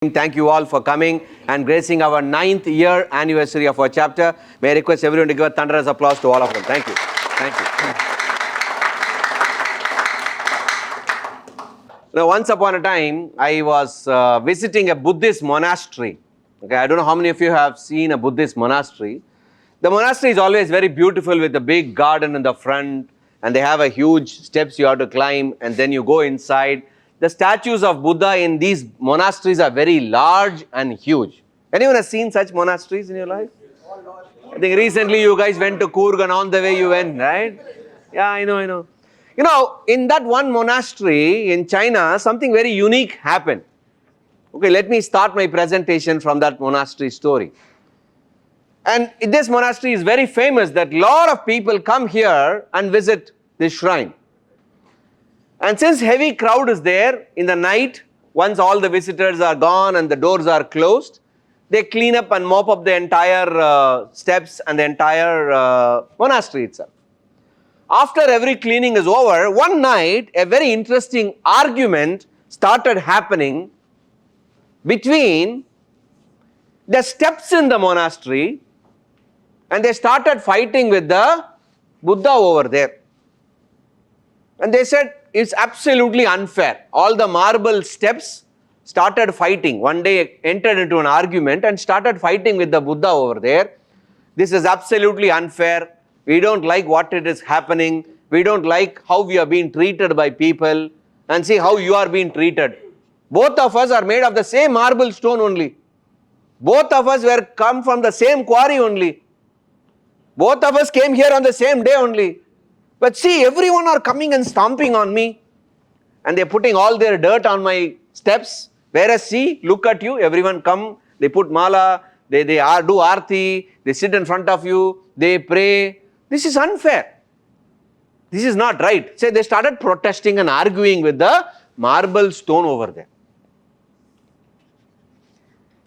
Thank you all for coming and gracing our 9th year anniversary of our chapter. May I request everyone to give a thunderous applause to all of them. Thank you. Thank you. Now, once upon a time, I was visiting a Buddhist monastery. Okay, I don't know how many of you have seen a Buddhist monastery. The monastery is always very beautiful with a big garden in the front, and they have a huge steps you have to climb, and then you go inside. The statues of Buddha in these monasteries are very large and huge. Anyone has seen such monasteries in your life? I think recently you guys went to Coorg and on the way you went, right? Yeah, I know. You know, in that one monastery in China, something very unique happened. Okay, let me start my presentation from that monastery story. And this monastery is very famous that a lot of people come here and visit this shrine. And since heavy crowd is there in the night, once all the visitors are gone and the doors are closed, they clean up and mop up the entire steps and the entire monastery itself. After every cleaning is over, one night a very interesting argument started happening between the steps in the monastery, and they started fighting with the Buddha over there. And they said, it's absolutely unfair. All the marble steps started fighting. One day entered into an argument and started fighting with the Buddha over there. This is absolutely unfair. We don't like what it is happening. We don't like how we are being treated by people. And see how you are being treated. Both of us are made of the same marble stone only. Both of us were come from the same quarry only. Both of us came here on the same day only. But see, everyone are coming and stomping on me, and they're putting all their dirt on my steps. Whereas see, look at you, everyone come, they put mala, they do aarti, they sit in front of you, they pray. This is unfair. This is not right. So they started protesting and arguing with the marble stone over there.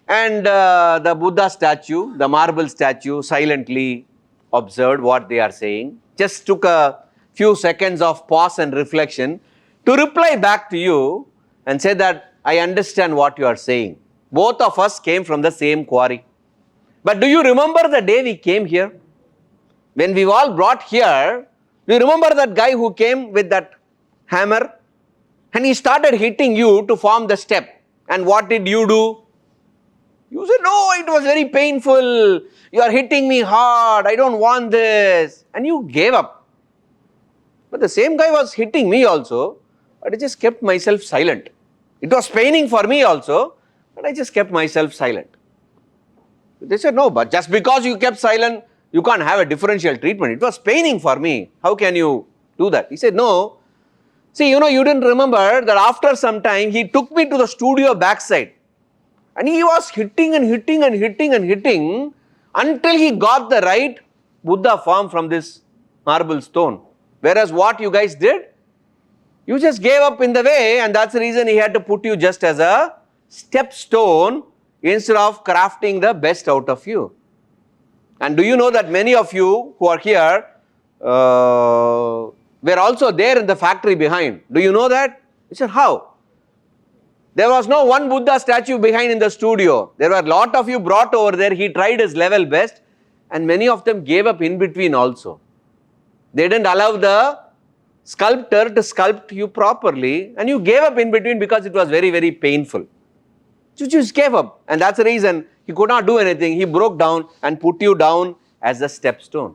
And the Buddha statue, the marble statue, silently observed what they are saying. Just took a few seconds of pause and reflection to reply back to you and say that I understand what you are saying. Both of us came from the same quarry. But do you remember the day we came here? When we all brought here, do you remember that guy who came with that hammer? And he started hitting you to form the step. And what did you do? You said, no, it was very painful. You are hitting me hard. I don't want this. And you gave up. But the same guy was hitting me also, but I just kept myself silent. It was paining for me also, but I just kept myself silent. They said, no, but just because you kept silent, you can't have a differential treatment. It was paining for me. How can you do that? He said, no. See, you didn't remember that after some time, he took me to the studio backside. And he was hitting until he got the right Buddha form from this marble stone. Whereas what you guys did, you just gave up in the way, and that's the reason he had to put you just as a step stone instead of crafting the best out of you. And do you know that many of you who are here were also there in the factory behind? Do you know that? He said, how? There was no one Buddha statue behind in the studio. There were a lot of you brought over there. He tried his level best, and many of them gave up in between also. They didn't allow the sculptor to sculpt you properly, and you gave up in between because it was very, very painful. You just gave up, and that's the reason he could not do anything. He broke down and put you down as a stepstone.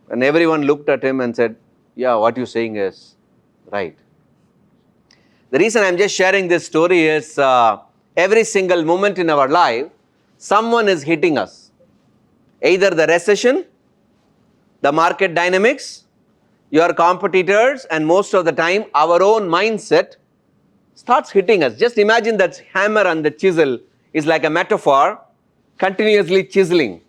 And everyone looked at him and said, yeah, what you're saying is right. The reason I'm just sharing this story is every single moment in our life, someone is hitting us. Either the recession, the market dynamics, your competitors, and most of the time, our own mindset starts hitting us. Just imagine that hammer and the chisel is like a metaphor, continuously chiseling.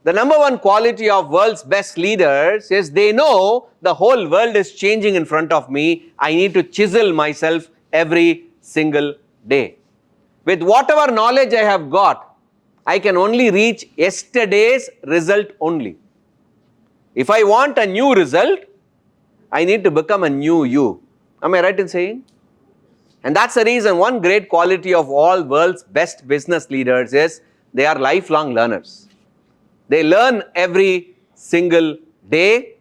The number one quality of world's best leaders is they know the whole world is changing in front of me. I need to chisel myself every single day. With whatever knowledge I have got, I can only reach yesterday's result only. If I want a new result, I need to become a new you. Am I right in saying? And that's the reason one great quality of all world's best business leaders is they are lifelong learners. They learn every single day,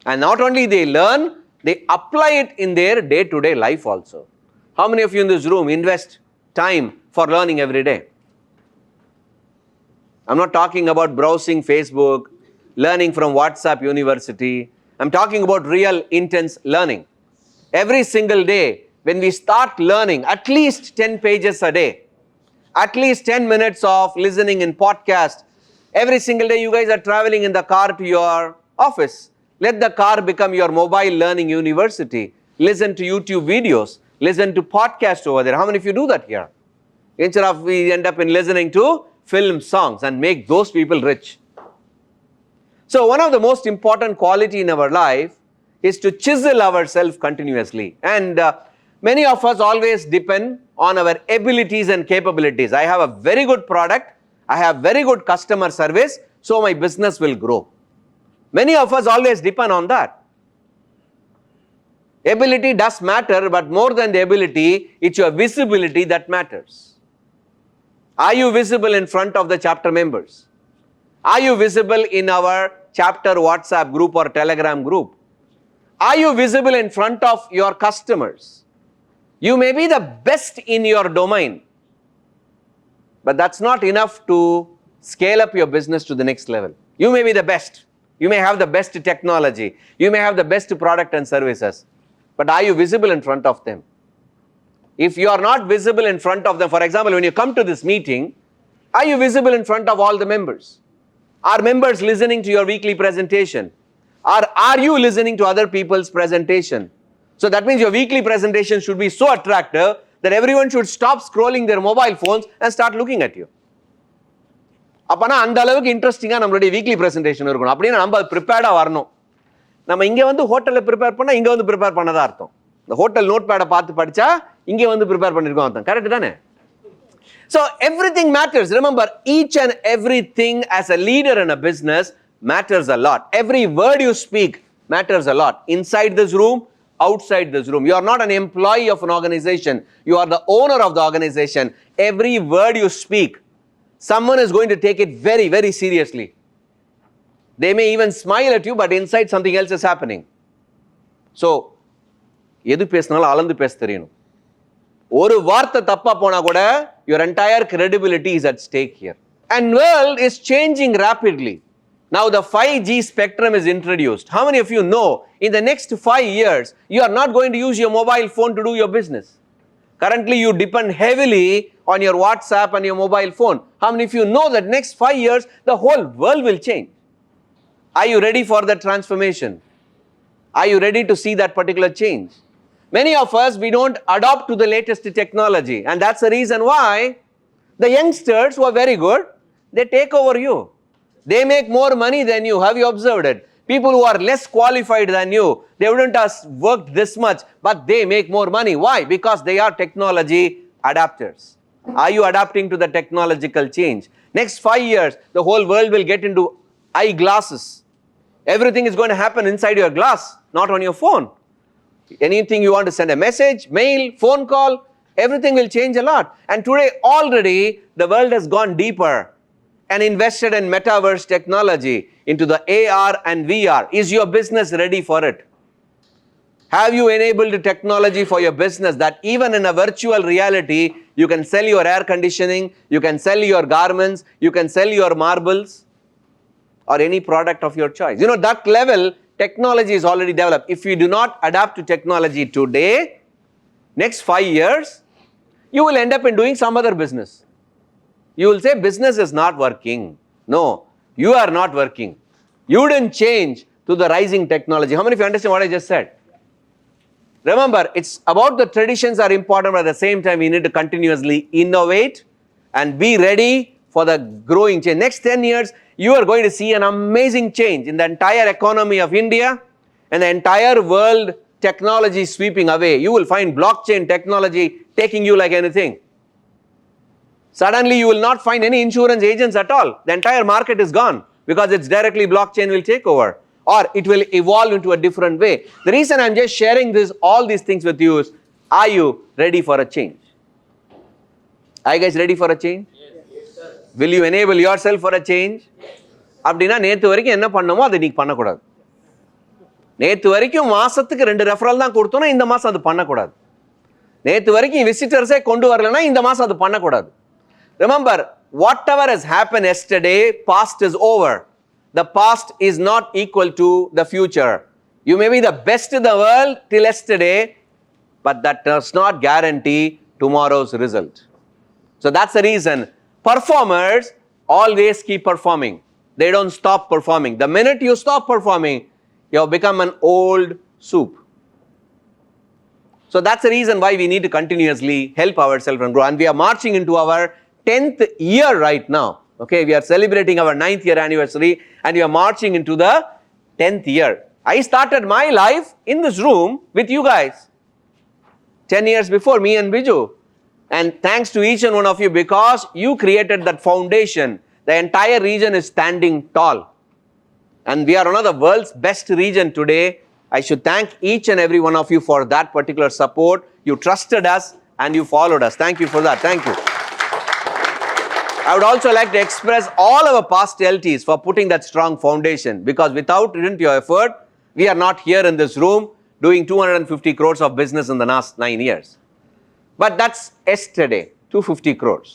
and not only they learn, they apply it in their day-to-day life also. How many of you in this room invest time for learning every day? I'm not talking about browsing Facebook, learning from WhatsApp University. I'm talking about real intense learning. Every single day, when we start learning at least 10 pages a day, at least 10 minutes of listening in podcast, every single day you guys are traveling in the car to your office. Let the car become your mobile learning university. Listen to YouTube videos. Listen to podcasts over there. How many of you do that here? Instead of we end up in listening to film songs and make those people rich. So one of the most important quality in our life is to chisel ourselves continuously. And many of us always depend on our abilities and capabilities. I have a very good product. I have very good customer service, so my business will grow. Many of us always depend on that. Ability does matter, but more than the ability, it's your visibility that matters. Are you visible in front of the chapter members? Are you visible in our chapter WhatsApp group or Telegram group? Are you visible in front of your customers? You may be the best in your domain, but that's not enough to scale up your business to the next level. You may be the best. You may have the best technology. You may have the best product and services, but are you visible in front of them? If you are not visible in front of them, for example, when you come to this meeting, are you visible in front of all the members? Are members listening to your weekly presentation? Or are you listening to other people's presentation? So that means your weekly presentation should be so attractive that everyone should stop scrolling their mobile phones and start looking at you. அப்பனா அந்த அளவுக்கு இன்ட்ரெஸ்டிங்கா நம்மளுடைய weekly presentation இருக்கணும். அப்படின்னா நம்ம ப்ரிப்பேர்டா வரணும். நம்ம இங்க வந்து ஹோட்டல்ல ப்ரிப்பேர் பண்ணா இங்க வந்து ப்ரிப்பேர் பண்ணதா அர்த்தம். இந்த ஹோட்டல் நோட் பேட பார்த்து படிச்சா இங்க வந்து ப்ரிப்பேர் பண்ணிருக்கோம் அர்த்தம். கரெக்ட் தானே? So everything matters. Remember, each and everything as a leader in a business matters a lot. Every word you speak matters a lot. Inside this room, outside this room. You are not an employee of an organization. You are the owner of the organization. Every word you speak, someone is going to take it very, very seriously. They may even smile at you, but inside something else is happening. So, எது பேசினாலும் அளந்து பேச தெரியணும். ஒரு வார்த்தை தப்பா போனா கூட your entire credibility is at stake here. And world is changing rapidly. Now the 5G spectrum is introduced. How many of you know in the next 5 years you are not going to use your mobile phone to do your business? Currently you depend heavily on your WhatsApp and your mobile phone. How many of you know that next 5 years the whole world will change? Are you ready for that transformation? Are you ready to see that particular change? Many of us, we don't adopt to the latest technology, and that's the reason why the youngsters who are very good, they take over you. They make more money than you. Have you observed it? People who are less qualified than you, they wouldn't have worked this much, but they make more money. Why? Because they are technology adapters. Are you adapting to the technological change? Next 5 years, the whole world will get into eyeglasses. Everything is going to happen inside your glass, not on your phone. Anything you want to send a message, mail, phone call, everything will change a lot. And today already the world has gone deeper and invested in metaverse technology into the AR and VR. Is your business ready for it? Have you enabled the technology for your business that even in a virtual reality, you can sell your air conditioning, you can sell your garments, you can sell your marbles or any product of your choice. You know, that level technology is already developed. If you do not adapt to technology today, next 5 years, you will end up in doing some other business. You will say business is not working. No, you are not working. You didn't change to the rising technology. How many of you understand what I just said? Remember, it's about the traditions are important, but at the same time, we need to continuously innovate and be ready for the growing change. Next 10 years, you are going to see an amazing change in the entire economy of India and the entire world. Technology sweeping away. You will find blockchain technology taking you like anything. Suddenly you will not find any insurance agents at all. The entire market is gone because it's directly blockchain will take over, or it will evolve into a different way. The reason I'm just sharing all these things with you is Are you ready for a change? Are you guys ready for a change? Will you enable yourself for a change? அப்படின்னா நேற்று வரைக்கும் என்ன பண்ணமோ அதை நீ பண்ணக்கூடாது. நேற்று வரைக்கும் மாசத்துக்கு 2 ரெஃபரல் தான் கொடுத்தோன்னா இந்த மாசம் அது பண்ணக்கூடாது. நேற்று வரைக்கும் விசிட்டர்ஸே கொண்டு வரலன்னா இந்த மாசம் அது பண்ணக்கூடாது. Remember, whatever has happened yesterday, past is over. The past is not equal to the future. You may be the best in the world till yesterday, but that does not guarantee tomorrow's result. So that's the reason performers always keep performing. They don't stop performing. The minute you stop performing, you have become an old soup. So that's the reason why we need to continuously help ourselves and grow. And we are marching into our 10th year right now. Okay, we are celebrating our 9th year anniversary and we are marching into the 10th year. I started my life in this room with you guys 10 years before, me and Biju. And thanks to each and one of you, because you created that foundation, the entire region is standing tall. And we are one of the world's best region today. I should thank each and every one of you for that particular support. You trusted us and you followed us. Thank you for that. Thank you. I would also like to express all our past LTs for putting that strong foundation, because without your effort, we are not here in this room doing 250 crores of business in the last 9 years. But that's yesterday, 250 crores.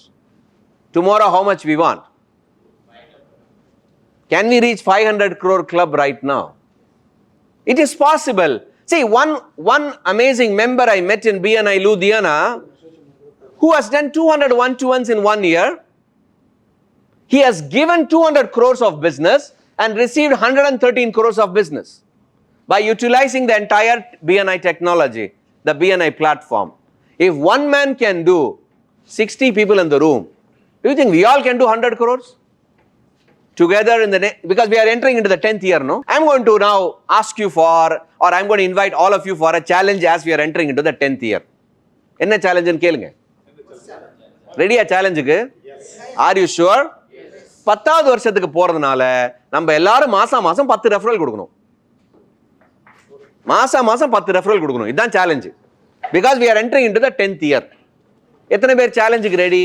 Tomorrow, how much we want? Can we reach 500 crore club right now? It is possible. See, one amazing member I met in BNI Ludhiana who has done 200 one-to-ones in 1 year. He has given 200 crores of business and received 113 crores of business by utilizing the entire BNI technology, the BNI platform. If one man can do 60 people in the room, do you think we all can do 100 crores? Together in the because we are entering into the 10th year, no? I'm going to now ask you for, or I'm going to invite all of you for a challenge as we are entering into the 10th year. Enna challenge nu kelunga? Ready a challenge ku? Are you sure? 10வது வருஷத்துக்கு போறதுனால நம்ம எல்லாரும் மாசம் 10 referral கொடுக்கணும். மாசம் 10 referral கொடுக்கணும். இதுதான் challenge. Because we are entering into the 10th year. எத்தனை பேர் சேலஞ்சுக்கு ready?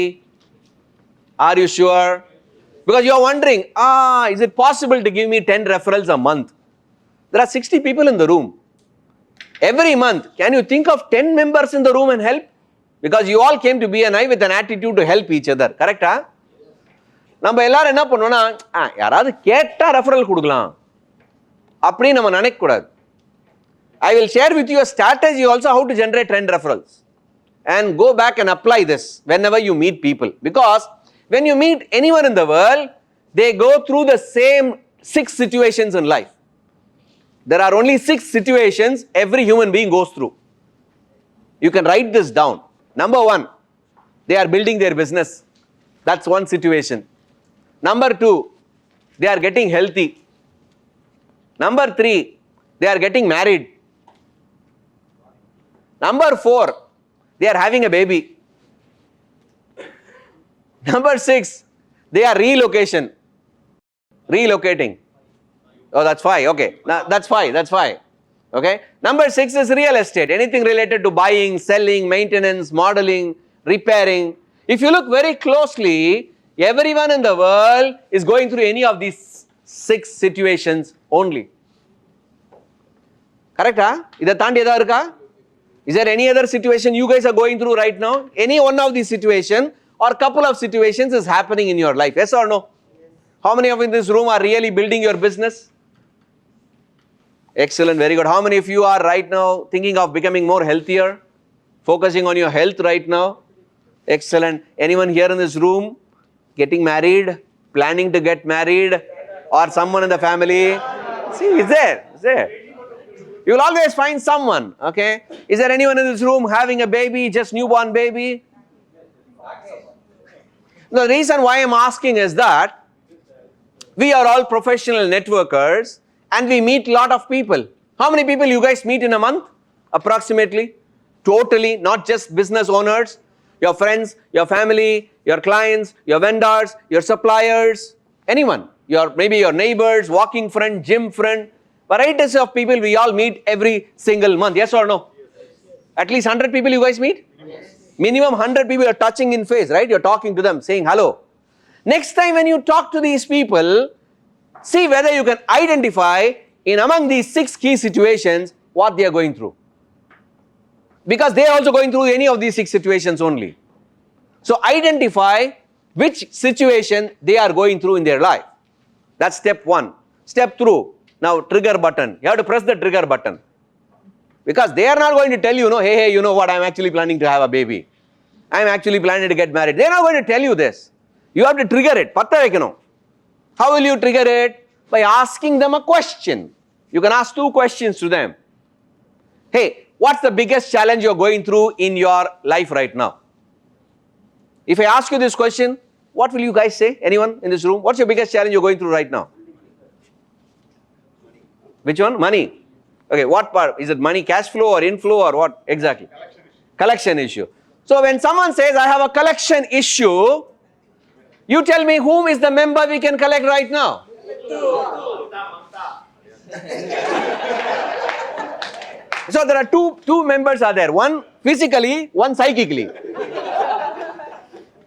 Are you sure? Because you are wondering, is it possible to give me 10 referrals a month? There are 60 people in the room. Every month, can you think of 10 members in the room and help? Because you all came to BNI with an attitude to help each other. Correct? நம்ம எல்லாரும் என்ன பண்ணோம்னா, யாராவது கேட்டா referral கொடுக்கலாம் அப்படி நம்ம நினைக்க கூடாது. I will share with you a strategy also how to generate 10 referrals and go back and apply this whenever you meet people. Because when you meet anyone in the world, they go through the same 6 situations in life. There are only 6 situations every human being goes through. You can write this down. Number 1, they are building their business. That's one situation. Number 2, they are getting healthy. Number 3, they are getting married. Number 4, they are having a baby. Number 6, they are relocating. Oh, that's 5. Okay, that's 5. Okay. Number 6 is real estate. Anything related to buying, selling, maintenance, modeling, repairing. If you look very closely, everyone in the world is going through any of these 6 situations only. Correct? Idha thandi edha iruka? Is there any other situation you guys are going through right now? Any one of these situations or couple of situations is happening in your life? Yes or no? Yes. How many of you in this room are really building your business? Excellent, very good. How many of you are right now thinking of becoming more healthier? Focusing on your health right now? Excellent. Anyone here in this room getting married? Planning to get married? Or someone in the family? See, is there? You will always find someone, okay? Is there anyone in this room having a baby, just newborn baby? The reason why I'm asking is that we are all professional networkers and we meet a lot of people. How many people you guys meet in a month? Approximately? Totally, not just business owners, your friends, your family, your clients, your vendors, your suppliers, anyone. Maybe your neighbors, walking friend, gym friend. Varieties of people we all meet every single month. Yes or no? At least 100 people you guys meet? Yes. Minimum 100 people you're touching in face, right? You're talking to them, saying hello. Next time when you talk to these people, see whether you can identify in among these 6 key situations what they are going through. Because they are also going through any of these 6 situations only. So identify which situation they are going through in their life. That's step 1. Step 2. Now trigger button. You have to press the trigger button. Because they are not going to tell you, hey, you know what, I'm actually planning to have a baby. I'm actually planning to get married. They are not going to tell you this. You have to trigger it. How will you trigger it? By asking them a question. You can ask 2 questions to them. Hey, what's the biggest challenge you're going through in your life right now? If I ask you this question, what will you guys say? Anyone in this room? What's your biggest challenge you're going through right now? Which one? Money. Okay, what part? Is it money, cash flow or inflow or what exactly? Collection issue. So when someone says, I have a collection issue, you tell me whom is the member we can collect right now? So there are two members are there. One physically, one psychically.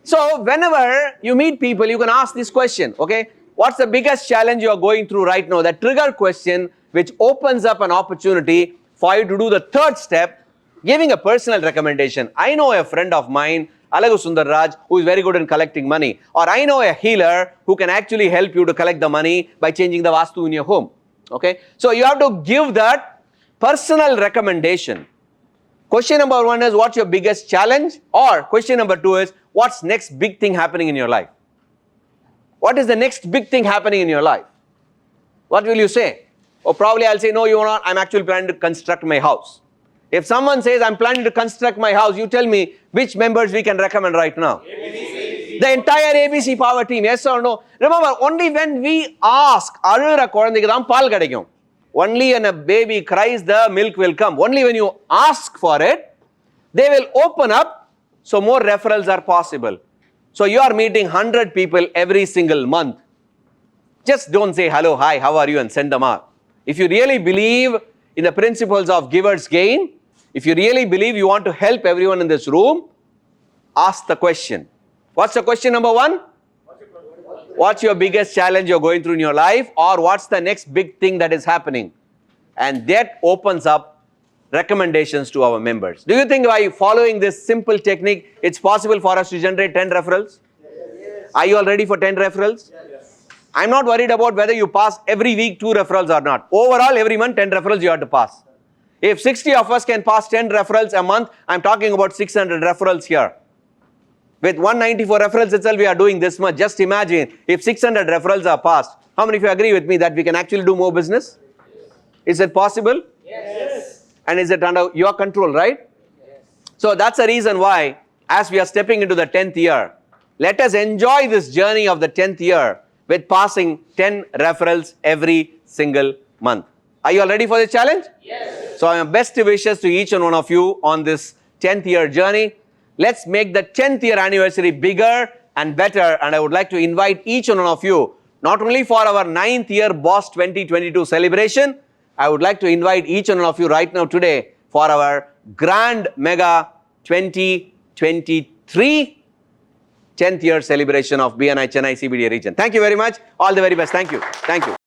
So whenever you meet people, you can ask this question, okay? What's the biggest challenge you are going through right now? That trigger question which opens up an opportunity for you to do the 3rd step, giving a personal recommendation. I know a friend of mine, Alagu Sundaraj, who is very good in collecting money. Or I know a healer who can actually help you to collect the money by changing the vastu in your home. Okay? So you have to give that personal recommendation. Question number 1 is, what's your biggest challenge? Or question number 2 is, what's next big thing happening in your life? What is the next big thing happening in your life? What will you say? Or probably I'll say, no, you're not. I'm actually planning to construct my house. If someone says, I'm planning to construct my house, you tell me which members we can recommend right now. ABC. The entire ABC power team, yes or no? Remember, only when we ask, only when a baby cries, the milk will come. Only when you ask for it, they will open up, so more referrals are possible. So you are meeting 100 people every single month. Just don't say hello, hi, how are you, and send them out. If you really believe in the principles of giver's gain, if you really believe you want to help everyone in this room, ask the question. What's the question number 1? What's your biggest challenge you're going through in your life? Or what's the next big thing that is happening? And that opens up recommendations to our members. Do you think by following this simple technique, it's possible for us to generate 10 referrals? Yes. Are you all ready for 10 referrals? Yes. I'm not worried about whether you pass every week 2 referrals or not. Overall, every month 10 referrals you have to pass. If 60 of us can pass 10 referrals a month, I'm talking about 600 referrals here. With 194 referrals itself, we are doing this much. Just imagine if 600 referrals are passed. How many of you agree with me that we can actually do more business? Yes. Is it possible? Yes. And is it under your control, right? Yes. So that's the reason why, as we are stepping into the 10th year, let us enjoy this journey of the 10th year with passing 10 referrals every single month. Are you all ready for the challenge? Yes. So my best wishes to each and one of you on this 10th year journey. Let's make the 10th year anniversary bigger and better. And I would like to invite each and one of you, not only for our 9th year Boss 2022 celebration, I would like to invite each and one of you right now today for our grand mega 2023 10th year celebration of BNI Chennai CBD-A region. Thank you very much. All the very best. Thank you. Thank you.